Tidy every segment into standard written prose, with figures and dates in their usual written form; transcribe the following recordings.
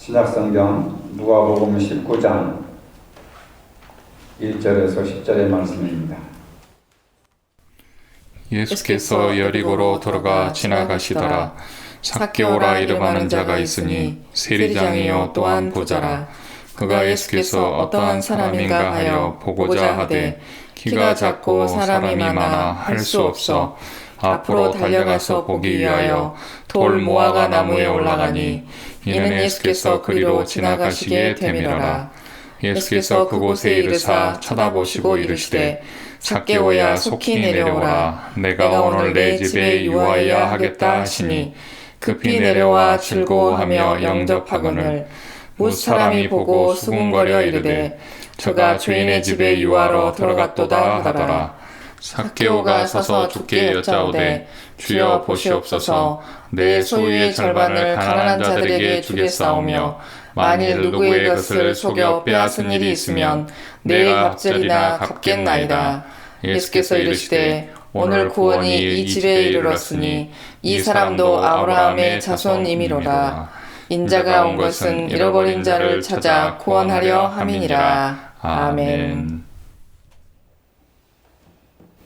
신약성경 누가복음 19장 1절에서 10절의 말씀입니다. 예수께서 여리고로 들어가 지나가시더라. 삭개오라 이름하는 자가 있으니 세리장이요 또한 부자라. 그가 예수께서 어떠한 사람인가 하여 보고자 하되 키가 작고 사람이 많아 할 수 없어 앞으로 달려가서 보기 위하여 돌 모아가 나무에 올라가니 이는 예수께서 그리로 지나가시게 되밀어라. 예수께서 그곳에 이르사 쳐다보시고 이르시되 삭개오야 속히 내려오라. 내가 오늘 내 집에 유하여야 하겠다 하시니 급히 내려와 즐거워하며 영접하거늘 뭇 사람이 보고 수군거려 이르되 저가 죄인의 집에 유하러 들어갔도다 하더라. 삭개오가 서서 주께 여짜오되 주여 보시옵소서 내 소유의 절반을 가난한 자들에게 주겠사오며 만일 누구의 것을 속여 빼앗은 일이 있으면 내가 갑절이나 갚겠나이다. 예수께서 이르시되 오늘 구원이 이 집에 이르렀으니 이 사람도 아브라함의 자손이미로라. 인자가 온 것은 잃어버린 자를 찾아 구원하려 함이니라. 아멘.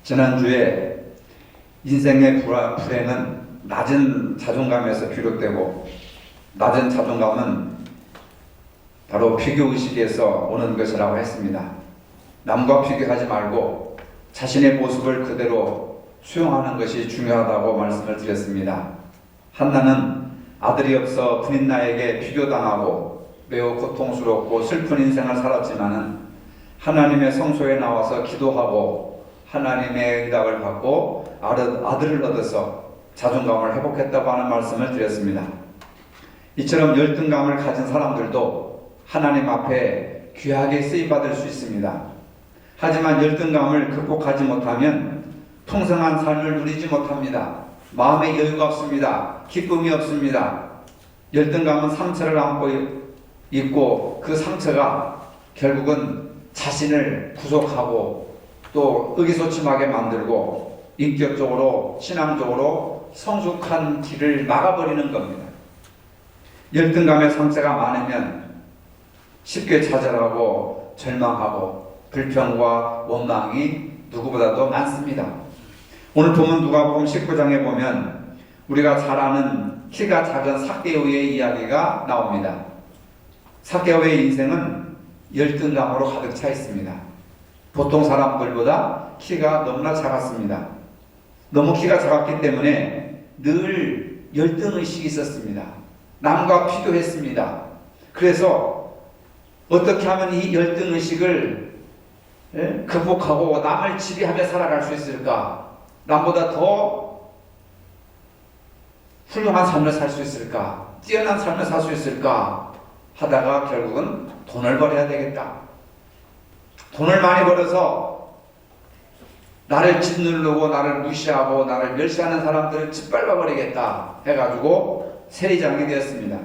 지난주에 인생의 불행은 낮은 자존감에서 비롯되고 낮은 자존감은 바로 비교의식에서 오는 것이라고 했습니다. 남과 비교하지 말고 자신의 모습을 그대로 수용하는 것이 중요하다고 말씀을 드렸습니다. 한나는 아들이 없어 분인나에게 비교당하고 매우 고통스럽고 슬픈 인생을 살았지만은 하나님의 성소에 나와서 기도하고 하나님의 응답을 받고 아들을 얻어서 자존감을 회복했다고 하는 말씀을 드렸습니다. 이처럼 열등감을 가진 사람들도 하나님 앞에 귀하게 쓰임받을 수 있습니다. 하지만 열등감을 극복하지 못하면 풍성한 삶을 누리지 못합니다. 마음에 여유가 없습니다. 기쁨이 없습니다. 열등감은 상처를 안고 있고 그 상처가 결국은 자신을 구속하고 또 의기소침하게 만들고 인격적으로 신앙적으로 성숙한 길을 막아버리는 겁니다. 열등감의 상처가 많으면 쉽게 좌절하고 절망하고 불평과 원망이 누구보다도 많습니다. 오늘 보면 누가복음 19장에 보면 우리가 잘 아는 키가 작은 삭개오의 이야기가 나옵니다. 삭개오의 인생은 열등감으로 가득 차 있습니다. 보통 사람들보다 키가 너무나 작았습니다. 너무 키가 작았기 때문에 늘 열등의식이 있었습니다. 남과 비교했습니다. 그래서 어떻게 하면 이 열등의식을 극복하고 남을 지배하며 살아갈 수 있을까? 남보다 더 훌륭한 삶을 살 수 있을까? 뛰어난 삶을 살 수 있을까? 하다가 결국은 돈을 벌어야 되겠다. 돈을 많이 벌어서 나를 짓누르고 나를 무시하고 나를 멸시하는 사람들을 짓밟아 버리겠다 해가지고 세리장이 되었습니다.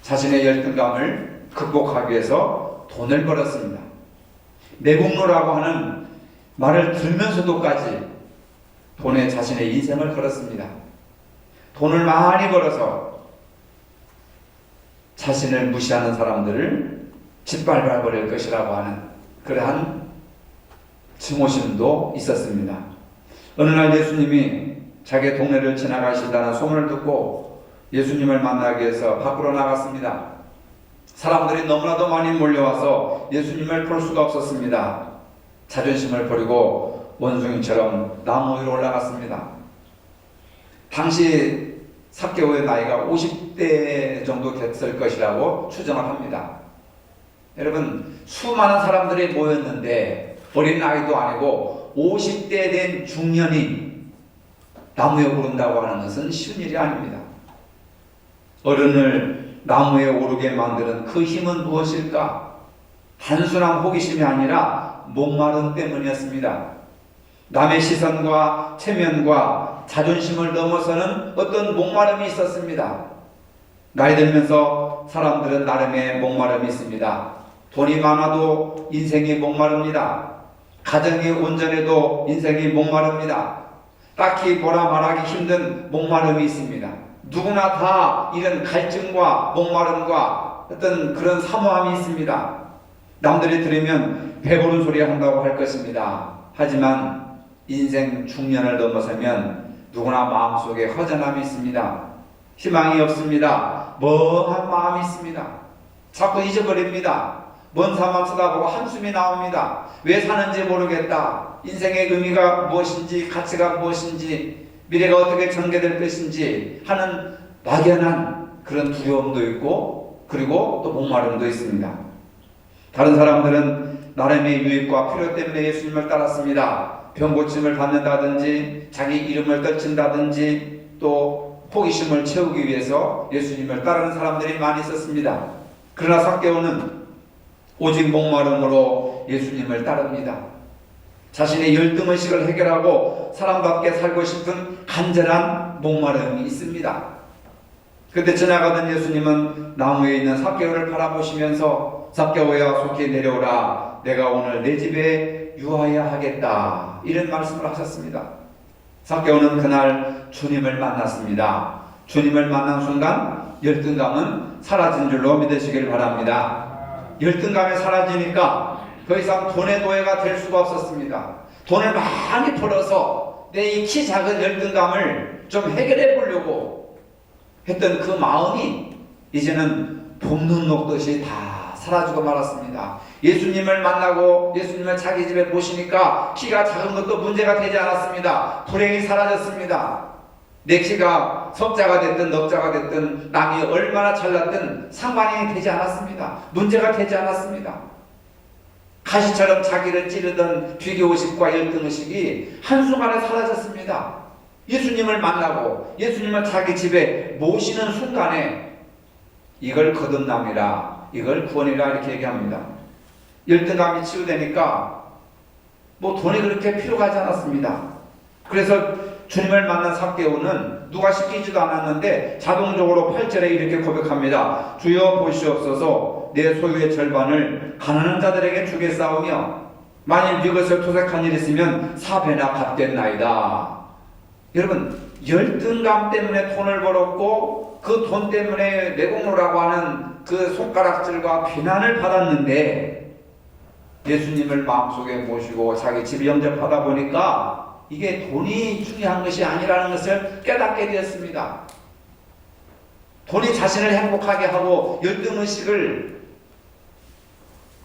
자신의 열등감을 극복하기 위해서 돈을 벌었습니다. 매국노라고 하는 말을 들으면서도까지 돈에 자신의 인생을 걸었습니다. 돈을 많이 벌어서 자신을 무시하는 사람들을 짓밟아 버릴 것이라고 하는 그러한 증오심도 있었습니다. 어느 날 예수님이 자기 동네를 지나가시다는 소문을 듣고 예수님을 만나기 위해서 밖으로 나갔습니다. 사람들이 너무나도 많이 몰려와서 예수님을 볼 수가 없었습니다. 자존심을 버리고 원숭이처럼 나무 위로 올라갔습니다. 당시 삭개오의 나이가 50대 정도 됐을 것이라고 추정을 합니다. 여러분, 수많은 사람들이 모였는데 어린 아이도 아니고 50대 된 중년이 나무에 오른다고 하는 것은 쉬운 일이 아닙니다. 어른을 나무에 오르게 만드는 그 힘은 무엇일까? 단순한 호기심이 아니라 목마름 때문이었습니다. 남의 시선과 체면과 자존심을 넘어서는 어떤 목마름이 있었습니다. 나이 들면서 사람들은 나름의 목마름이 있습니다. 돈이 많아도 인생이 목마릅니다. 가정이 온전해도 인생이 목마릅니다. 딱히 뭐라 말하기 힘든 목마름이 있습니다. 누구나 다 이런 갈증과 목마름과 어떤 그런 사모함이 있습니다. 남들이 들으면 배부른 소리 한다고 할 것입니다. 하지만 인생 중년을 넘어서면 누구나 마음속에 허전함이 있습니다. 희망이 없습니다. 멍한 마음이 있습니다. 자꾸 잊어버립니다. 먼 사람 쳐다보고 한숨이 나옵니다. 왜 사는지 모르겠다. 인생의 의미가 무엇인지, 가치가 무엇인지, 미래가 어떻게 전개될 것인지 하는 막연한 그런 두려움도 있고, 그리고 또 목마름도 있습니다. 다른 사람들은 나름의 유익과 필요 때문에 예수님을 따랐습니다. 병고침을 받는다든지, 자기 이름을 떨친다든지, 또 호기심을 채우기 위해서 예수님을 따르는 사람들이 많이 있었습니다. 그러나 삭개오는 오직 목마름으로 예수님을 따릅니다. 자신의 열등의식을 해결하고 사람답게 살고 싶은 간절한 목마름이 있습니다. 그때 지나가던 예수님은 나무에 있는 삭개오를 바라보시면서 삭개오야 속히 내려오라. 내가 오늘 내 집에 유하여야 하겠다. 이런 말씀을 하셨습니다. 삭개오는 그날 주님을 만났습니다. 주님을 만난 순간 열등감은 사라진 줄로 믿으시길 바랍니다. 열등감이 사라지니까 더 이상 돈의 노예가 될 수가 없었습니다. 돈을 많이 벌어서 내 이 키 작은 열등감을 좀 해결해 보려고 했던 그 마음이 이제는 봄눈 녹듯이 다 사라지고 말았습니다. 예수님을 만나고 예수님을 자기 집에 모시니까 키가 작은 것도 문제가 되지 않았습니다. 불행이 사라졌습니다. 내 키가 석자가 됐든 넉자가 됐든 남이 얼마나 잘났든 상관이 되지 않았습니다. 문제가 되지 않았습니다. 가시처럼 자기를 찌르던 비교의식과 열등의식이 한순간에 사라졌습니다. 예수님을 만나고 예수님을 자기 집에 모시는 순간에 이걸 거듭남이라, 이걸 구원이라 이렇게 얘기합니다. 열등감이 치유되니까 뭐 돈이 그렇게 필요가 하지 않았습니다. 그래서 주님을 만난 삭개오는 누가 시키지도 않았는데 자동적으로 8절에 이렇게 고백합니다. 주여 보시옵소서, 내 소유의 절반을 가난한 자들에게 주겠사오며 만일 이것을 토색한 일이 있으면 4배나 갚겠나이다. 여러분, 열등감 때문에 돈을 벌었고 그 돈 때문에 내공로라고 하는 그 손가락질과 비난을 받았는데 예수님을 마음속에 모시고 자기 집에 영접하다 보니까 이게 돈이 중요한 것이 아니라는 것을 깨닫게 되었습니다. 돈이 자신을 행복하게 하고 열등의식을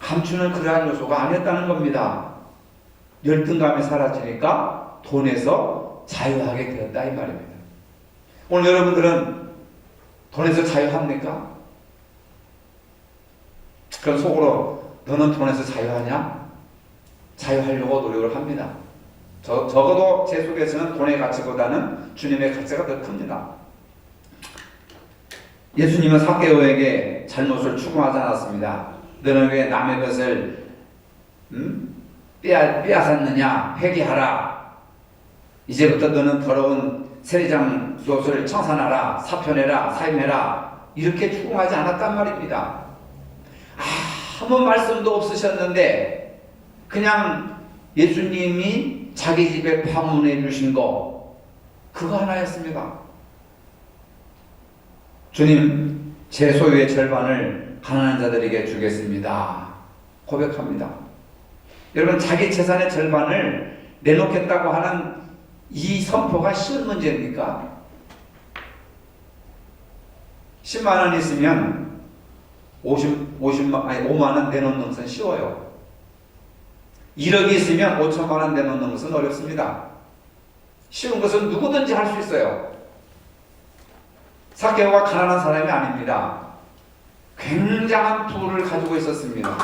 감추는 그러한 요소가 아니었다는 겁니다. 열등감이 사라지니까 돈에서 자유하게 되었다 이 말입니다. 오늘 여러분들은 돈에서 자유합니까? 그럼 속으로 너는 돈에서 자유하냐? 자유하려고 노력을 합니다. 적어도 제 속에서는 돈의 가치보다는 주님의 가치가 더 큽니다. 예수님은 삭개오에게 잘못을 추궁하지 않았습니다. 너는 왜 남의 것을 빼앗았느냐? 회개하라. 이제부터 너는 더러운 세리장 노릇을 청산하라. 사표내라. 사임해라. 이렇게 추궁하지 않았단 말입니다. 아무 말씀도 없으셨는데 그냥 예수님이 자기 집에 방문해 주신 거 그거 하나였습니다. 주님, 제 소유의 절반을 가난한 자들에게 주겠습니다. 고백합니다. 여러분, 자기 재산의 절반을 내놓겠다고 하는 이 선포가 쉬운 문제입니까? 10만 원 있으면 5만 원 내놓는 것은 쉬워요. 1억이 있으면 5천만 원 내놓는 것은 어렵습니다. 쉬운 것은 누구든지 할 수 있어요. 삭개오가 가난한 사람이 아닙니다. 굉장한 부를 가지고 있었습니다.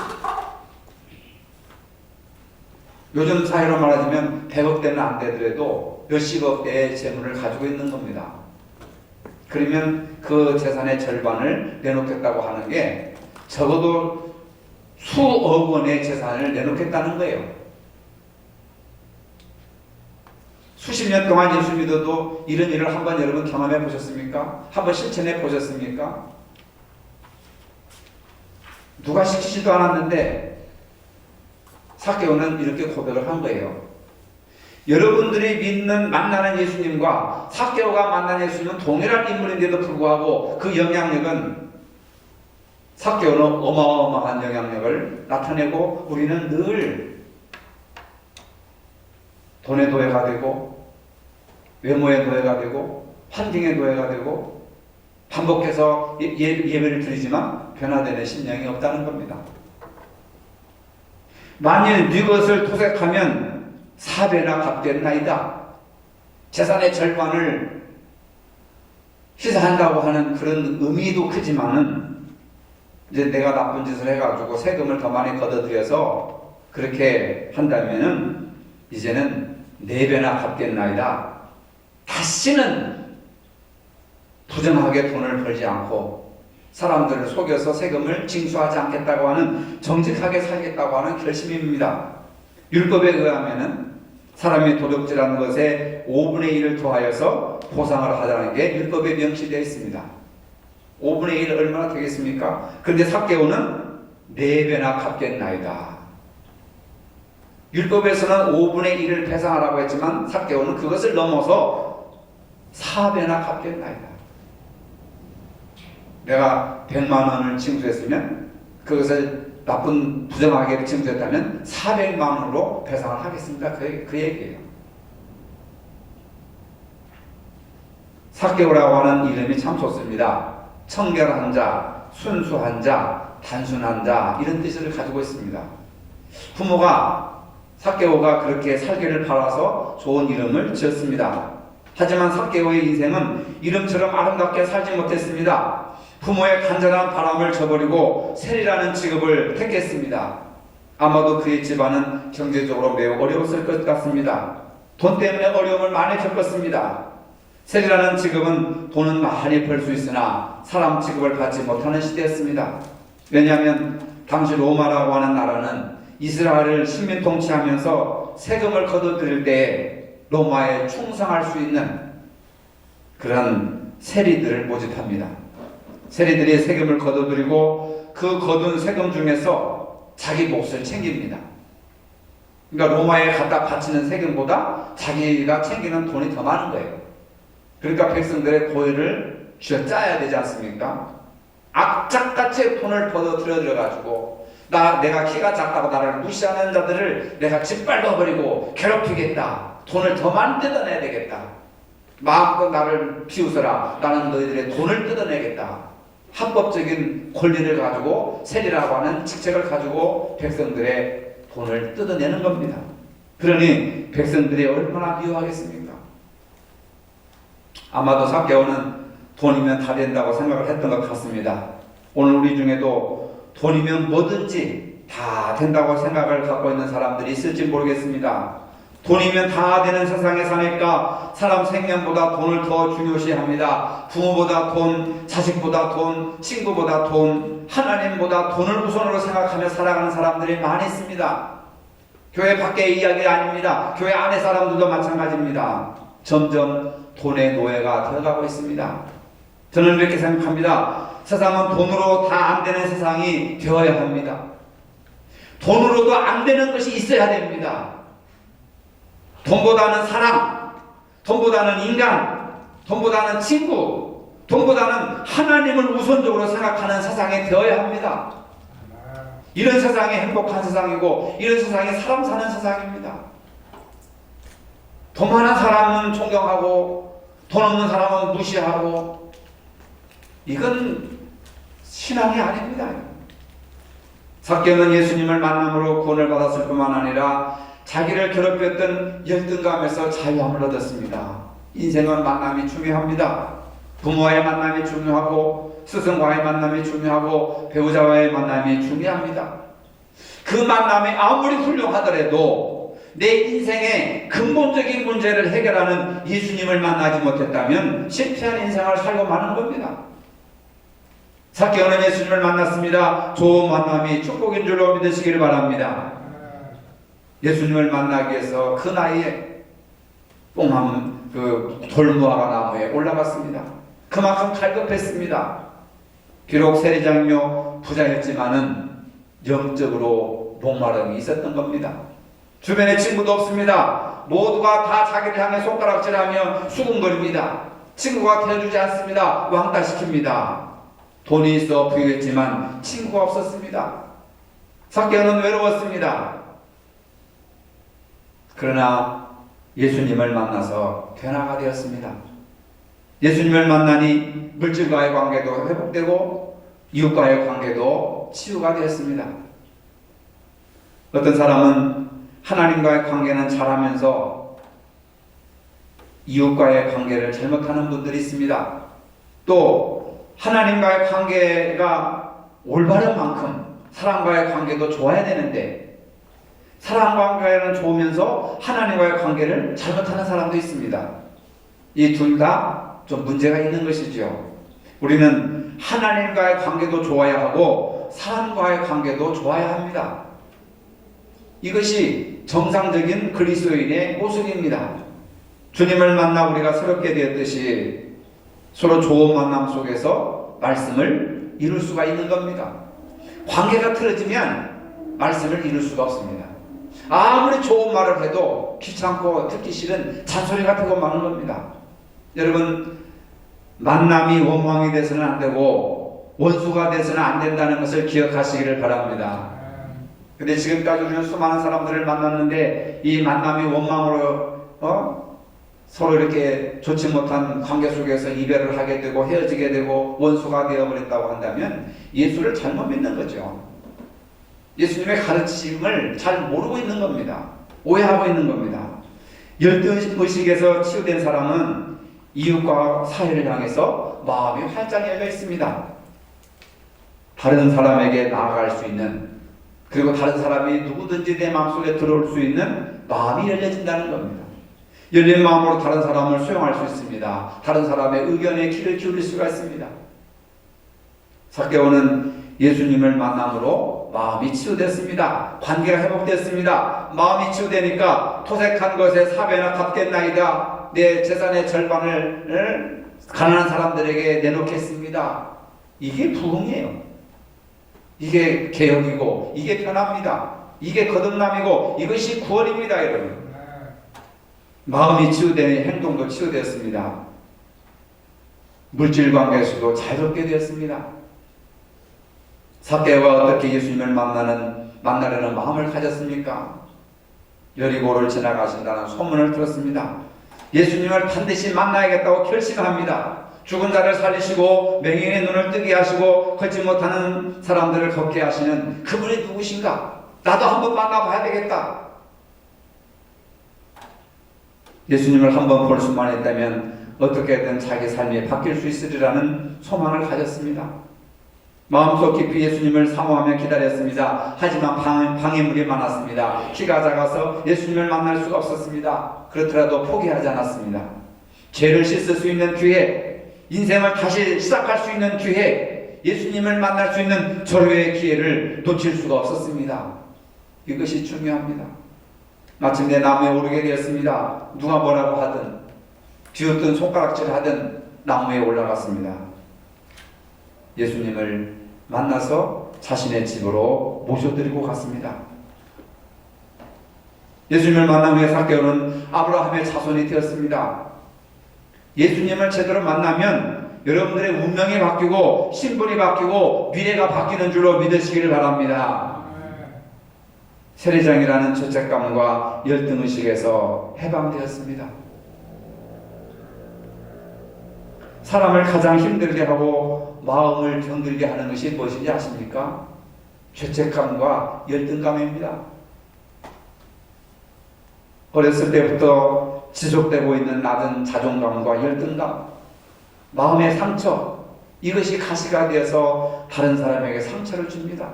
요즘 사회로 말하자면 100억대는 안 되더라도 몇십억대의 재물을 가지고 있는 겁니다. 그러면 그 재산의 절반을 내놓겠다고 하는 게 적어도 수억 원의 재산을 내놓겠다는 거예요. 수십 년 동안 예수 믿어도 이런 일을 한번 여러분 경험해 보셨습니까? 한번 실천해 보셨습니까? 누가 시키지도 않았는데 삭개오는 이렇게 고백을 한 거예요. 여러분들이 믿는 만나는 예수님과 삭개오가 만난 예수님은 동일한 인물인데도 불구하고 그 영향력은 삭개오는 어마어마한 영향력을 나타내고 우리는 늘 돈의 노예가 되고 외모의 노예가 되고 환경의 노예가 되고 반복해서 예배를 드리지만 변화되는 심령이 없다는 겁니다. 만일 네 것을 토색하면 4배나 갚겠나이다. 재산의 절반을 희생한다고 하는 그런 의미도 크지만은 이제 내가 나쁜 짓을 해가지고 세금을 더 많이 걷어들여서 그렇게 한다면은 이제는 4배나 갚겠나이다. 다시는 부정하게 돈을 벌지 않고 사람들을 속여서 세금을 징수하지 않겠다고 하는, 정직하게 살겠다고 하는 결심입니다. 율법에 의하면은 사람이 도둑질한 것에 5분의 1을 더하여서 보상을 하자는 게 율법에 명시되어 있습니다. 5분의 1 얼마나 되겠습니까? 그런데 삭개오는 4배나 갚겠나이다. 율법에서는 5분의 1을 배상하라고 했지만 삭개오는 그것을 넘어서 4배나 갚겠나이다. 내가 100만 원을 징수했으면 그것을 나쁜 부정하게 징수했다면 400만 원으로 배상을 하겠습니다. 그 얘기예요. 삭개오라고 하는 이름이 참 좋습니다. 청결한 자, 순수한 자, 단순한 자, 이런 뜻을 가지고 있습니다. 부모가 삭개오가 그렇게 살기를 바라서 좋은 이름을 지었습니다. 하지만 삭개오의 인생은 이름처럼 아름답게 살지 못했습니다. 부모의 간절한 바람을 저버리고 세리라는 직업을 택했습니다. 아마도 그의 집안은 경제적으로 매우 어려웠을 것 같습니다. 돈 때문에 어려움을 많이 겪었습니다. 세리라는 직업은 돈은 많이 벌 수 있으나 사람 취급을 받지 못하는 시대였습니다. 왜냐하면 당시 로마라고 하는 나라는 이스라엘을 식민 통치하면서 세금을 거둬들일 때 로마에 충성할 수 있는 그런 세리들을 모집합니다. 세리들이 세금을 거둬들이고 그 거둔 세금 중에서 자기 몫을 챙깁니다. 그러니까 로마에 갖다 바치는 세금보다 자기가 챙기는 돈이 더 많은 거예요. 그러니까 백성들의 고의를 쥐어짜야 되지 않습니까? 악착같이 돈을 벌어들여가지고 내가 키가 작다고 나를 무시하는 자들을 내가 짓밟아버리고 괴롭히겠다. 돈을 더 많이 뜯어내야 되겠다. 마음껏 나를 비웃어라. 나는 너희들의 돈을 뜯어내겠다. 합법적인 권리를 가지고 세리라고 하는 직책을 가지고 백성들의 돈을 뜯어내는 겁니다. 그러니 백성들이 얼마나 미워하겠습니까? 아마도 삭개오는 돈이면 다 된다고 생각을 했던 것 같습니다. 오늘 우리 중에도 돈이면 뭐든지 다 된다고 생각을 갖고 있는 사람들이 있을지 모르겠습니다. 돈이면 다 되는 세상에 사니까 사람 생명보다 돈을 더 중요시합니다. 부모보다 돈, 자식보다 돈, 친구보다 돈, 하나님보다 돈을 우선으로 생각하며 살아가는 사람들이 많이 있습니다. 교회 밖의 이야기 아닙니다. 교회 안의 사람들도 마찬가지입니다. 점점 돈의 노예가 되어가고 있습니다. 저는 이렇게 생각합니다. 세상은 돈으로 다 안 되는 세상이 되어야 합니다. 돈으로도 안 되는 것이 있어야 됩니다. 돈보다는 사람, 돈보다는 인간, 돈보다는 친구, 돈보다는 하나님을 우선적으로 생각하는 세상이 되어야 합니다. 이런 세상이 행복한 세상이고 이런 세상이 사람 사는 세상입니다. 돈 많은 사람은 존경하고 돈 없는 사람은 무시하고, 이건 신앙이 아닙니다. 삭개오는 예수님을 만남으로 구원을 받았을 뿐만 아니라 자기를 괴롭혔던 열등감에서 자유함을 얻었습니다. 인생은 만남이 중요합니다. 부모와의 만남이 중요하고 스승과의 만남이 중요하고 배우자와의 만남이 중요합니다. 그 만남이 아무리 훌륭하더라도 내 인생의 근본적인 문제를 해결하는 예수님을 만나지 못했다면 실패한 인생을 살고 마는 겁니다. 삭개오는 예수님을 만났습니다. 좋은 만남이 축복인 줄로 믿으시기를 바랍니다. 예수님을 만나기 위해서 그 나이에 뽕한 돌무화과 나무에 올라갔습니다. 그만큼 갈급했습니다. 비록 세리장이며 부자였지만은 영적으로 목마름이 있었던 겁니다. 주변에 친구도 없습니다. 모두가 다 자기를 향해 손가락질하며 수군거립니다. 친구가 되어주지 않습니다. 왕따시킵니다. 돈이 있어 부유했지만 친구가 없었습니다. 삭개오는 외로웠습니다. 그러나 예수님을 만나서 변화가 되었습니다. 예수님을 만나니 물질과의 관계도 회복되고 이웃과의 관계도 치유가 되었습니다. 어떤 사람은 하나님과의 관계는 잘하면서 이웃과의 관계를 잘못하는 분들이 있습니다. 또 하나님과의 관계가 올바른 만큼 사람과의 관계도 좋아야 되는데 사람 관계는 좋으면서 하나님과의 관계를 잘못하는 사람도 있습니다. 이 둘 다 좀 문제가 있는 것이죠. 우리는 하나님과의 관계도 좋아야 하고 사람과의 관계도 좋아야 합니다. 이것이 정상적인 그리스도인의 모습입니다. 주님을 만나 우리가 새롭게 되었듯이 서로 좋은 만남 속에서 말씀을 이룰 수가 있는 겁니다. 관계가 틀어지면 말씀을 이룰 수가 없습니다. 아무리 좋은 말을 해도 귀찮고 듣기 싫은 잔소리 같은 거 많은 겁니다. 여러분, 만남이 원망이 돼서는 안 되고 원수가 돼서는 안 된다는 것을 기억하시기를 바랍니다. 근데 지금까지 우리는 수많은 사람들을 만났는데 이 만남이 원망으로 서로 이렇게 좋지 못한 관계 속에서 이별을 하게 되고 헤어지게 되고 원수가 되어버린다고 한다면 예수를 잘못 믿는 거죠. 예수님의 가르침을 잘 모르고 있는 겁니다. 오해하고 있는 겁니다. 열등의식에서 치유된 사람은 이웃과 사회를 향해서 마음이 활짝 열려 있습니다. 다른 사람에게 나아갈 수 있는, 그리고 다른 사람이 누구든지 내 마음속에 들어올 수 있는 마음이 열려진다는 겁니다. 열린 마음으로 다른 사람을 수용할 수 있습니다. 다른 사람의 의견에 귀를 기울일 수가 있습니다. 삭개오는 예수님을 만남으로 마음이 치유됐습니다. 관계가 회복됐습니다. 마음이 치유되니까 토색한 것에 4배나 갚겠나이다. 내 재산의 절반을 가난한 사람들에게 내놓겠습니다. 이게 부흥이에요. 이게 개혁이고 이게 변화입니다. 이게 거듭남이고 이것이 구원입니다, 여러분. 마음이 치유되니 행동도 치유되었습니다. 물질 관계에서도 자유롭게 되었습니다. 삭개오가 어떻게 예수님을 만나려는 마음을 가졌습니까? 여리고를 지나가신다는 소문을 들었습니다. 예수님을 반드시 만나야겠다고 결심합니다. 죽은 자를 살리시고 맹인의 눈을 뜨게 하시고 걷지 못하는 사람들을 걷게 하시는 그분이 누구신가? 나도 한번 만나봐야 되겠다. 예수님을 한번 볼 수만 있다면 어떻게든 자기 삶이 바뀔 수 있으리라는 소망을 가졌습니다. 마음속 깊이 예수님을 사모하며 기다렸습니다. 하지만 방해물이 많았습니다. 키가 작아서 예수님을 만날 수가 없었습니다. 그렇더라도 포기하지 않았습니다. 죄를 씻을 수 있는 기회, 인생을 다시 시작할 수 있는 기회, 예수님을 만날 수 있는 절호의 기회를 놓칠 수가 없었습니다. 이것이 중요합니다. 마침내 나무에 오르게 되었습니다. 누가 뭐라고 하든 뒤웃든 손가락질 하든 나무에 올라갔습니다. 예수님을 만나서 자신의 집으로 모셔드리고 갔습니다. 예수님을 만난 후에 삭개오는 아브라함의 자손이 되었습니다. 예수님을 제대로 만나면 여러분들의 운명이 바뀌고 신분이 바뀌고 미래가 바뀌는 줄로 믿으시기를 바랍니다. 세리장이라는 죄책감과 열등의식에서 해방되었습니다. 사람을 가장 힘들게 하고 마음을 병들게 하는 것이 무엇인지 아십니까? 죄책감과 열등감입니다. 어렸을 때부터 지속되고 있는 낮은 자존감과 열등감, 마음의 상처, 이것이 가시가 되어서 다른 사람에게 상처를 줍니다.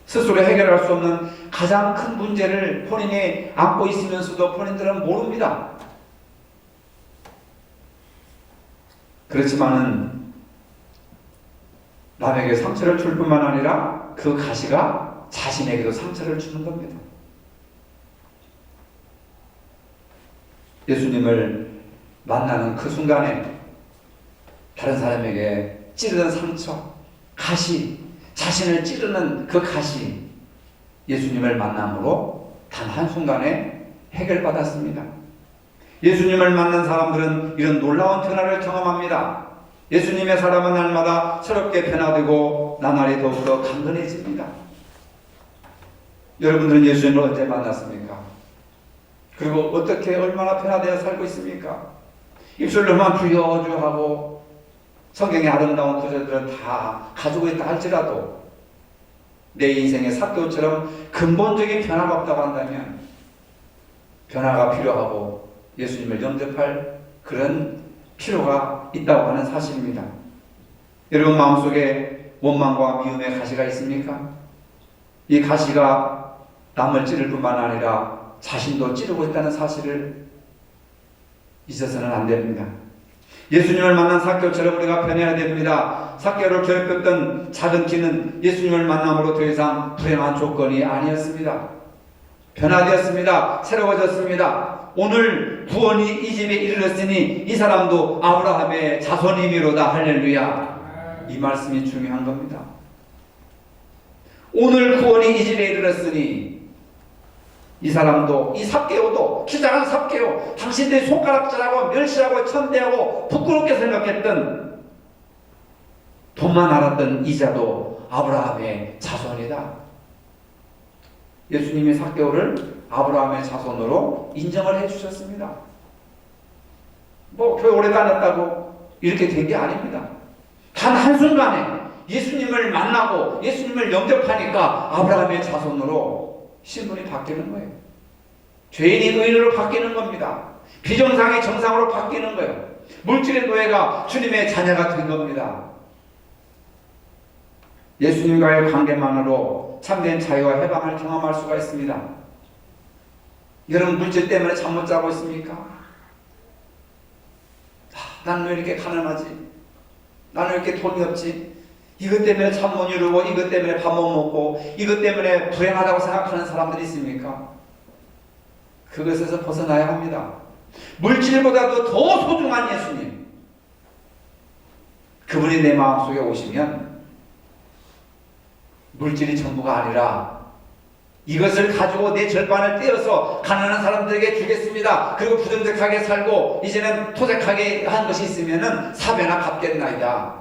스스로 해결할 수 없는 가장 큰 문제를 본인이 안고 있으면서도 본인들은 모릅니다. 그렇지만은 남에게 상처를 줄 뿐만 아니라 그 가시가 자신에게도 상처를 주는 겁니다. 예수님을 만나는 그 순간에 다른 사람에게 찌르는 상처, 가시, 자신을 찌르는 그 가시, 예수님을 만남으로 단 한순간에 해결받았습니다. 예수님을 만난 사람들은 이런 놀라운 변화를 경험합니다. 예수님의 사람은 날마다 새롭게 변화되고 나날이 더욱더 강건해집니다. 여러분들은 예수님을 언제 만났습니까? 그리고 어떻게 얼마나 변화되어 살고 있습니까? 입술로만 주여 주여 하고 성경의 아름다운 구절들은 다 가지고 있다 할지라도 내 인생의 삭개오처럼 근본적인 변화가 없다고 한다면 변화가 필요하고 예수님을 영접할 그런 필요가 있다고 하는 사실입니다. 여러분 마음속에 원망과 미움의 가시가 있습니까? 이 가시가 남을 찌를 뿐만 아니라 자신도 찌르고 있다는 사실을 잊어서는 안 됩니다. 예수님을 만난 삭개오처럼 우리가 변해야 됩니다. 삭개오를 괴롭혔던 작은 키는 예수님을 만남으로 더 이상 불행한 조건이 아니었습니다. 변화되었습니다. 새로워졌습니다. 오늘 구원이 이 집에 이르렀으니 이 사람도 아브라함의 자손이미로다. 할렐루야. 이 말씀이 중요한 겁니다. 오늘 구원이 이 집에 이르렀으니 이 사람도, 이 삭개오도, 키 작은 삭개오, 당신들이 손가락질하고 멸시하고 천대하고 부끄럽게 생각했던 돈만 알았던 이자도 아브라함의 자손이다. 예수님이 삭개오를 아브라함의 자손으로 인정을 해주셨습니다. 뭐 교회 오래 다녔다고 이렇게 된 게 아닙니다. 단 한순간에 예수님을 만나고 예수님을 영접하니까 아브라함의 자손으로 신분이 바뀌는 거예요. 죄인이 의인으로 바뀌는 겁니다. 비정상이 정상으로 바뀌는 거예요. 물질의 노예가 주님의 자녀가 된 겁니다. 예수님과의 관계만으로 참된 자유와 해방을 경험할 수가 있습니다. 여러분 물질 때문에 잠 못 자고 있습니까? 나는 왜 이렇게 가난하지? 나는 왜 이렇게 돈이 없지? 이것 때문에 잠 못 이루고 이것 때문에 밥 못 먹고 이것 때문에 불행하다고 생각하는 사람들이 있습니까? 그것에서 벗어나야 합니다. 물질보다도 더 소중한 예수님, 그분이 내 마음속에 오시면 물질이 전부가 아니라 이것을 가지고 내 절반을 떼어서 가난한 사람들에게 주겠습니다. 그리고 부정직하게 살고 이제는 토색하게 한 것이 있으면은 사배나 갚겠나이다.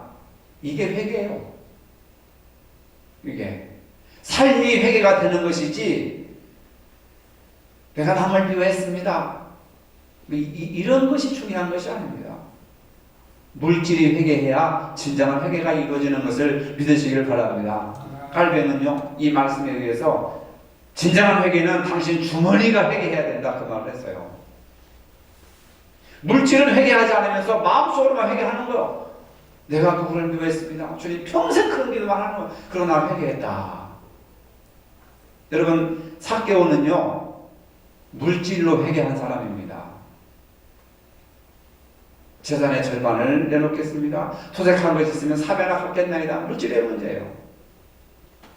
이게 회개예요. 이게 삶이 회개가 되는 것이지 내가 남을 미워했습니다. 이런 것이 중요한 것이 아닙니다. 물질이 회개해야 진정한 회개가 이루어지는 것을 믿으시길 바랍니다. 갈배는요 이 말씀에 의해서 진정한 회개는 당신 주머니가 회개해야 된다 그 말을 했어요. 물질은 회개하지 않으면서 마음속으로만 회개하는 거예요. 내가 누구를 미워했습니다. 주님 평생 그런 일만 하는 거예요. 그러나 회개했다. 여러분 삭개오는요 물질로 회개한 사람입니다. 재산의 절반을 내놓겠습니다. 토색한 것이 있으면 사배나 갚겠나이다. 물질의 문제예요.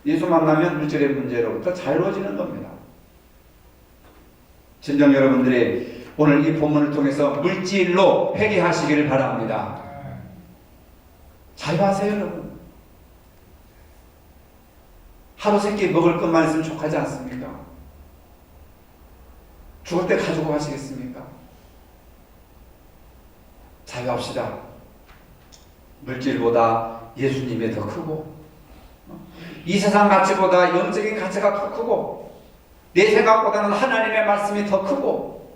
예수 만나면 물질의 문제로부터 자유로워지는 겁니다. 진정 여러분들이 오늘 이 본문을 통해서 물질로 회개하시기를 바랍니다. 자유하세요 여러분. 하루 세끼 먹을 것만 있으면 족하지 않습니까? 죽을 때 가지고 가시겠습니까? 자유합시다. 물질보다 예수님이 더 크고 이 세상 가치보다 영적인 가치가 더 크고 내 생각보다는 하나님의 말씀이 더 크고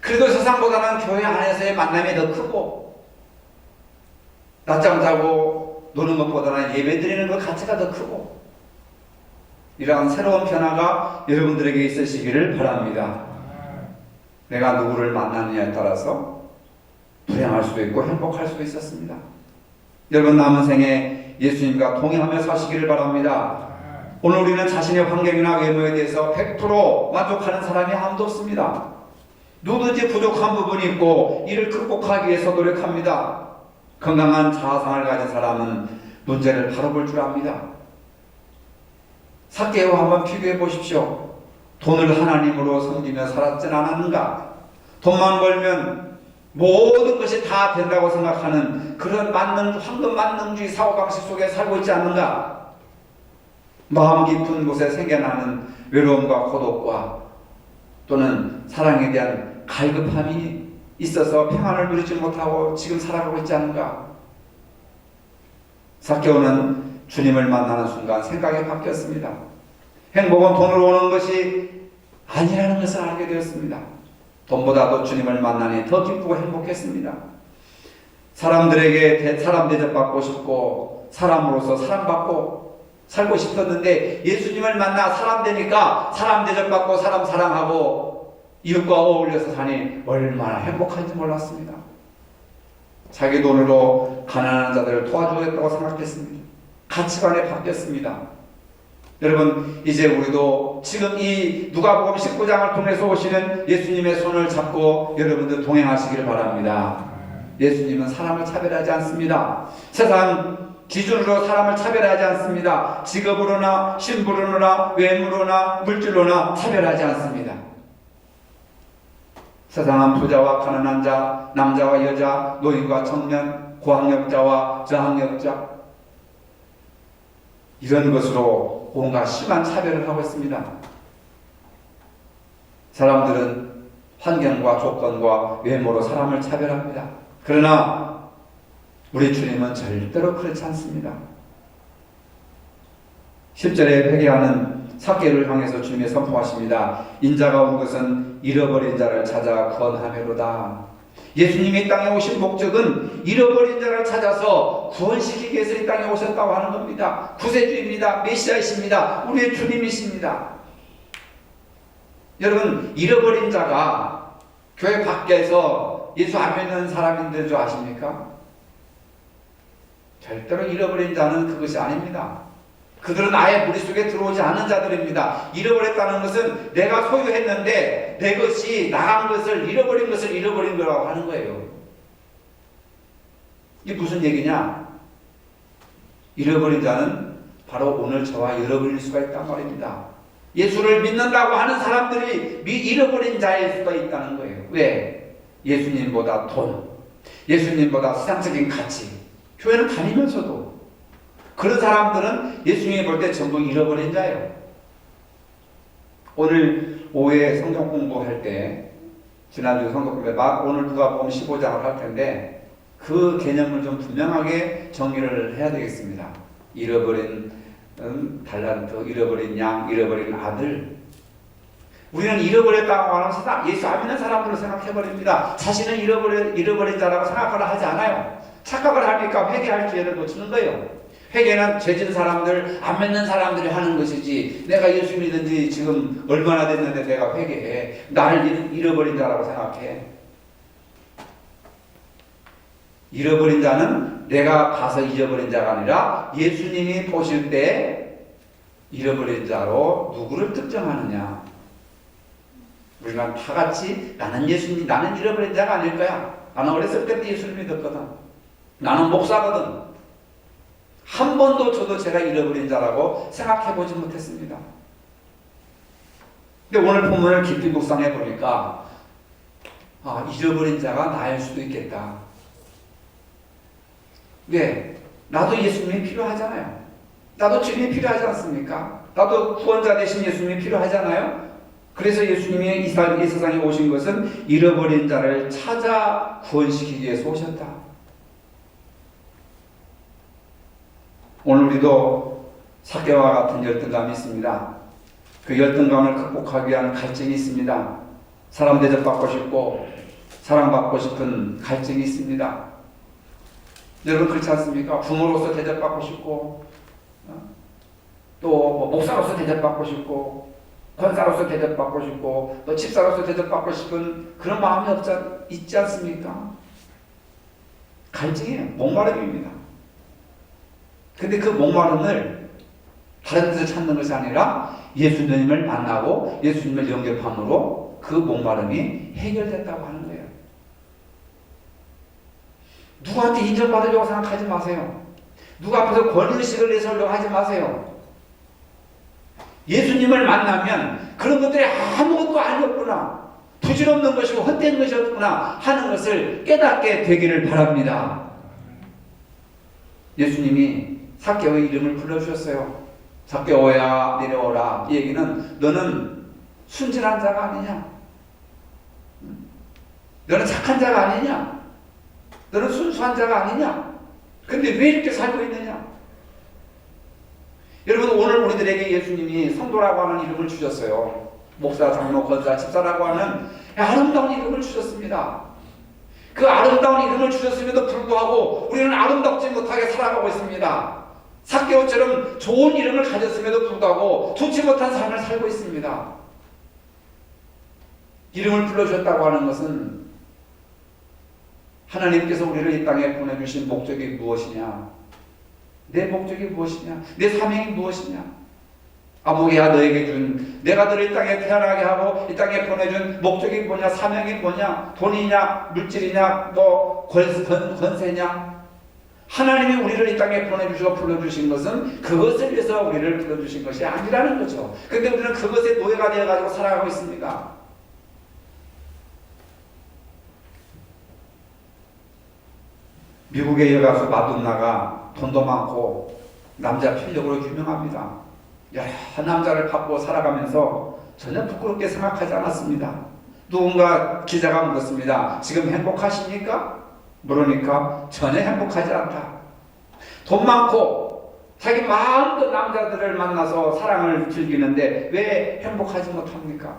그래도 세상보다는 교회 안에서의 만남이 더 크고 낮잠 자고 노는 것보다는 예배 드리는 그 가치가 더 크고 이러한 새로운 변화가 여러분들에게 있으시기를 바랍니다. 내가 누구를 만나느냐에 따라서 불행할 수도 있고 행복할 수도 있었습니다. 여러분 남은 생에 예수님과 동행하며 사시기를 바랍니다. 오늘 우리는 자신의 환경이나 외모에 대해서 100% 만족하는 사람이 아무도 없습니다. 누구든지 부족한 부분이 있고 이를 극복하기 위해서 노력합니다. 건강한 자아상을 가진 사람은 문제를 바로 볼 줄 압니다. 삭개오와 한번 비교해 보십시오. 돈을 하나님으로 섬기며 살았진 않았는가? 돈만 벌면 모든 것이 다 된다고 생각하는 그런 황금 만능주의 사고방식 속에 살고 있지 않는가? 마음 깊은 곳에 생겨나는 외로움과 고독과 또는 사랑에 대한 갈급함이 있어서 평안을 누리지 못하고 지금 살아가고 있지 않은가? 삭개오는 주님을 만나는 순간 생각이 바뀌었습니다. 행복은 돈으로 오는 것이 아니라는 것을 알게 되었습니다. 돈보다도 주님을 만나니 더 기쁘고 행복했습니다. 사람들에게 사람 대접받고 싶고 사람으로서 사랑받고 살고 싶었는데 예수님을 만나 사람 되니까 사람 대접받고 사람 사랑하고 이웃과 어울려서 사니 얼마나 행복한지 몰랐습니다. 자기 돈으로 가난한 자들을 도와주겠다고 생각했습니다. 가치관이 바뀌었습니다. 여러분, 이제 우리도 지금 이 누가복음 19장을 통해서 오시는 예수님의 손을 잡고 여러분들 동행하시길 바랍니다. 예수님은 사람을 차별하지 않습니다. 세상 기준으로 사람을 차별하지 않습니다. 직업으로나 신분으로나 외모로나 물질로나 차별하지 않습니다. 세상은 부자와 가난한 자, 남자와 여자, 노인과 청년, 고학력자와 저학력자 이런 것으로 온갖 심한 차별을 하고 있습니다. 사람들은 환경과 조건과 외모로 사람을 차별합니다. 그러나 우리 주님은 절대로 그렇지 않습니다. 10절에 회개하는 삭개를 향해서 주님이 선포하십니다. 인자가 온 것은 잃어버린 자를 찾아 구원하매로다. 예수님이 이 땅에 오신 목적은 잃어버린 자를 찾아서 구원시키기 위해서 이 땅에 오셨다고 하는 겁니다. 구세주입니다. 메시아이십니다. 우리의 주님이십니다. 여러분, 잃어버린 자가 교회 밖에서 예수 안 믿는 사람인들 줄 아십니까? 절대로 잃어버린 자는 그것이 아닙니다. 그들은 아예 머릿속에 들어오지 않은 자들입니다. 잃어버렸다는 것은 내가 소유했는데 내 것이 나간 것을 잃어버린 것을 잃어버린 거라고 하는 거예요. 이게 무슨 얘기냐? 잃어버린 자는 바로 오늘 저와 잃어버릴 수가 있단 말입니다. 예수를 믿는다고 하는 사람들이 잃어버린 자일 수가 있다는 거예요. 왜? 예수님보다 돈, 예수님보다 세상적인 가치, 교회를 다니면서도 그런 사람들은 예수님이 볼 때 전부 잃어버린 자예요. 오늘 오후에 성경 공부할 때, 지난주 성경 공부에 오늘 누가복음 15장을 할 텐데 그 개념을 좀 분명하게 정리를 해야 되겠습니다. 잃어버린 달란트, 잃어버린 양, 잃어버린 아들. 우리는 잃어버렸다고 하는 세상, 예수 안 믿는 사람으로 생각해버립니다. 자신은 잃어버린 자라고 생각을 하지 않아요. 착각을 하니까 회개할 기회를 놓치는 거예요. 회개는 죄진 사람들, 안 믿는 사람들이 하는 것이지 내가 예수 믿은 지 지금 얼마나 됐는데 내가 회개해. 나를 잃어버린 자라고 생각해. 잃어버린 자는 내가 가서 잃어버린 자가 아니라 예수님이 보실 때 잃어버린 자로 누구를 특정하느냐. 우리가 다 같이 나는 잃어버린 자가 아닐 거야. 나는 어렸을 때부터 예수를 믿었거든. 나는 목사거든. 한 번도 저도 제가 잃어버린 자라고 생각해보지 못했습니다. 근데 오늘 본문을 깊이 묵상해 보니까 잃어버린 자가 나일 수도 있겠다. 왜? 나도 예수님이 필요하잖아요. 나도 주님이 필요하지 않습니까? 나도 구원자 되신 예수님이 필요하잖아요. 그래서 예수님이 이 세상에 오신 것은 잃어버린 자를 찾아 구원시키기 위해서 오셨다. 오늘 우리도 삭개와 같은 열등감이 있습니다. 그 열등감을 극복하기 위한 갈증이 있습니다. 사람 대접받고 싶고 사랑받고 싶은 갈증이 있습니다. 여러분 그렇지 않습니까? 부모로서 대접받고 싶고 또 목사로서 대접받고 싶고 권사로서 대접받고 싶고 또 집사로서 대접받고 싶은 그런 마음이 있지 않습니까? 갈증이에요. 목마름입니다. 근데 그 목마름을 다른 데서 찾는 것이 아니라 예수님을 만나고 예수님을 영접함으로 그 목마름이 해결됐다고 하는 거예요. 누구한테 인정받으려고 생각하지 마세요. 누구 앞에서 권위의식을 내세우려고 하지 마세요. 예수님을 만나면 그런 것들이 아무것도 아니었구나, 부질없는 것이고 헛된 것이었구나 하는 것을 깨닫게 되기를 바랍니다. 예수님이 삭개오의 이름을 불러주셨어요. 삭개오야 내려오라. 이 얘기는 너는 순진한 자가 아니냐? 너는 착한 자가 아니냐? 너는 순수한 자가 아니냐? 근데 왜 이렇게 살고 있느냐? 여러분, 오늘 우리들에게 예수님이 성도라고 하는 이름을 주셨어요. 목사, 장로, 권사, 집사라고 하는 아름다운 이름을 주셨습니다. 그 아름다운 이름을 주셨음에도 불구하고 우리는 아름답지 못하게 살아가고 있습니다. 삭개오처럼 좋은 이름을 가졌음에도 불구하고 좋지 못한 삶을 살고 있습니다. 이름을 불러주셨다고 하는 것은 하나님께서 우리를 이 땅에 보내주신 목적이 무엇이냐? 내 목적이 무엇이냐? 내 사명이 무엇이냐? 아무개야 너에게 준, 내가 너를 이 땅에 태어나게 하고 이 땅에 보내준 목적이 뭐냐? 사명이 뭐냐? 돈이냐? 물질이냐? 권세냐? 하나님이 우리를 이 땅에 보내주시고 불러주신 것은 그것을 위해서 우리를 불러주신 것이 아니라는 거죠. 근데 우리는 그것에 노예가 되어가지고 살아가고 있습니다. 미국의 여가수 마돈나가 돈도 많고 남자 필력으로 유명합니다. 여러 남자를 갖고 살아가면서 전혀 부끄럽게 생각하지 않았습니다. 누군가 기자가 물었습니다. 지금 행복하십니까? 물으니까 전혀 행복하지 않다. 돈 많고 자기 마음껏 남자들을 만나서 사랑을 즐기는데 왜 행복하지 못합니까?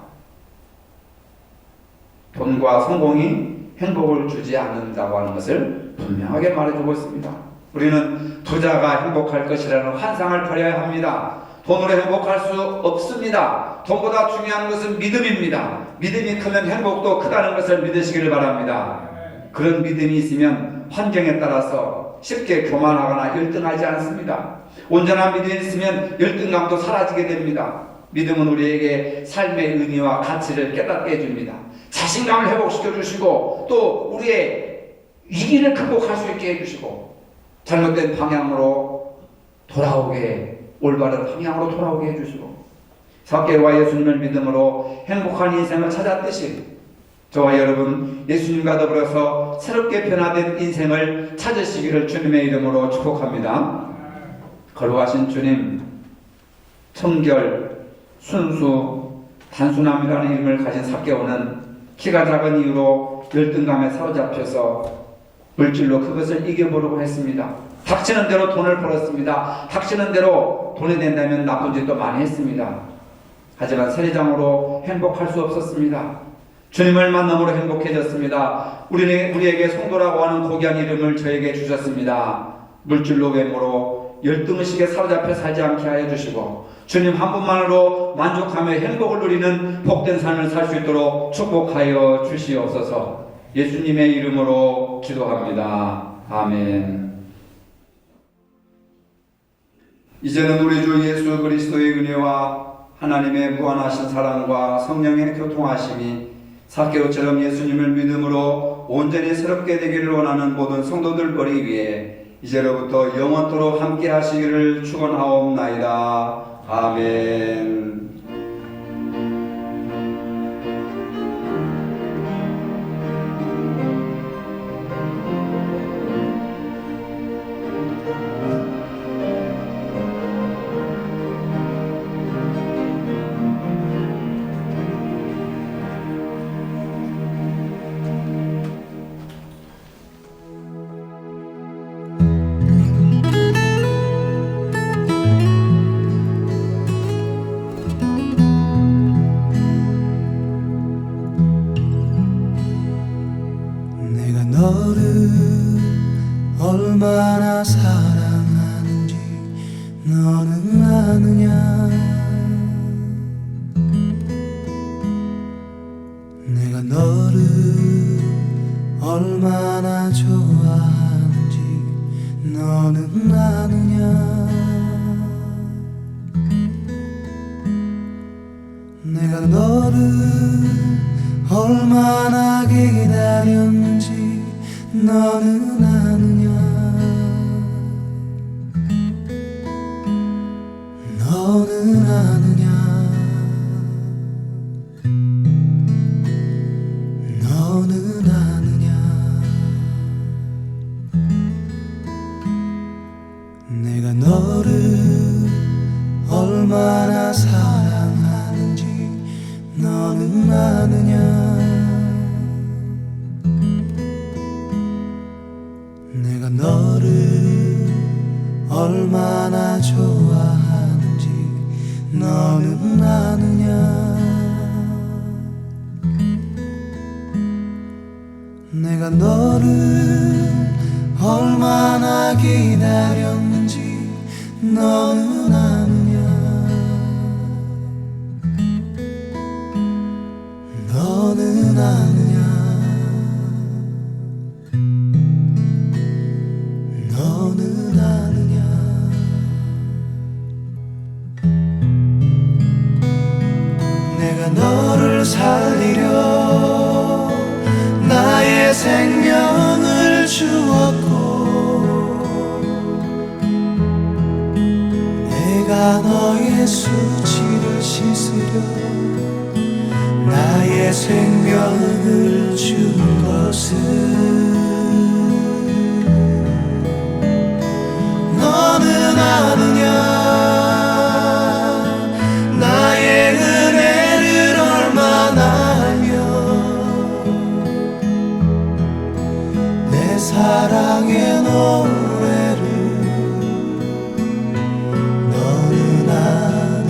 돈과 성공이 행복을 주지 않는다고 하는 것을 분명하게 말해주고 있습니다. 우리는 부자가 행복할 것이라는 환상을 버려야 합니다. 돈으로 행복할 수 없습니다. 돈보다 중요한 것은 믿음입니다. 믿음이 크면 행복도 크다는 것을 믿으시기를 바랍니다. 그런 믿음이 있으면 환경에 따라서 쉽게 교만하거나 열등하지 않습니다. 온전한 믿음이 있으면 열등감도 사라지게 됩니다. 믿음은 우리에게 삶의 의미와 가치를 깨닫게 해줍니다. 자신감을 회복시켜 주시고 또 우리의 위기를 극복할 수 있게 해주시고 잘못된 방향으로 돌아오게, 올바른 방향으로 돌아오게 해주시고 삭개오와 예수님을 믿음으로 행복한 인생을 찾았듯이 저와 여러분 예수님과 더불어서 새롭게 변화된 인생을 찾으시기를 주님의 이름으로 축복합니다. 거룩하신 주님, 청결, 순수, 단순함이라는 이름을 가진 삭개오는 키가 작은 이유로 열등감에 사로잡혀서 물질로 그것을 이겨보려고 했습니다. 닥치는 대로 돈을 벌었습니다. 닥치는 대로 돈이 된다면 나쁜 짓도 많이 했습니다. 하지만 세리장으로 행복할 수 없었습니다. 주님을 만남으로 행복해졌습니다. 우리에게 성도라고 하는 고귀한 이름을 저에게 주셨습니다. 물질로 외모로 열등의식에 사로잡혀 살지 않게 하여 주시고 주님 한 분만으로 만족하며 행복을 누리는 복된 삶을 살 수 있도록 축복하여 주시옵소서. 예수님의 이름으로 기도합니다. 아멘. 이제는 우리 주 예수 그리스도의 은혜와 하나님의 무한하신 사랑과 성령의 교통하심이 삭개오처럼 예수님을 믿음으로 온전히 새롭게 되기를 원하는 모든 성도들 머리 위에 이제로부터 영원토록 함께 하시기를 축원하옵나이다. 아멘. 너를 얼마나 사랑하는지 너는 아느냐. 내가 너를 얼마나 좋아하는지 너는 아느냐. 내가 너를 얼마나 기다렸는지 너는 아느냐. 너는 아느냐. 너는 아느냐. 내가 너를 얼마나 사랑하는지 너는 아느냐. 내가 너를 얼마나 좋아하는지 너는 아느냐. 내가 너를 얼마나 기다렸는지 너는 아느냐. 너는 아느냐. 너는 아느냐. 내가 너를 살리려 나의 생명을 주었고 내가 너의 수치를 씻으려 나의 생명을 준 것은 너는 아느냐. 나의 은혜를 얼마나 알며 내 사랑의 노래를 너는 아느냐.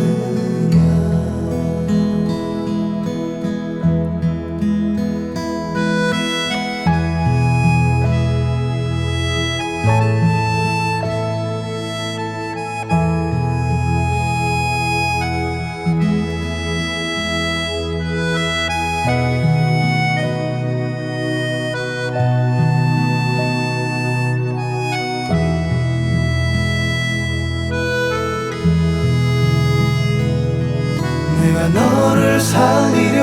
내가 너를 살리려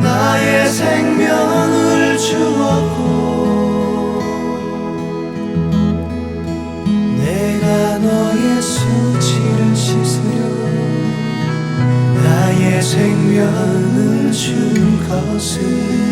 나의 생명을 주었고 내가 너의 수치를 씻으려 나의 생명을 준 것은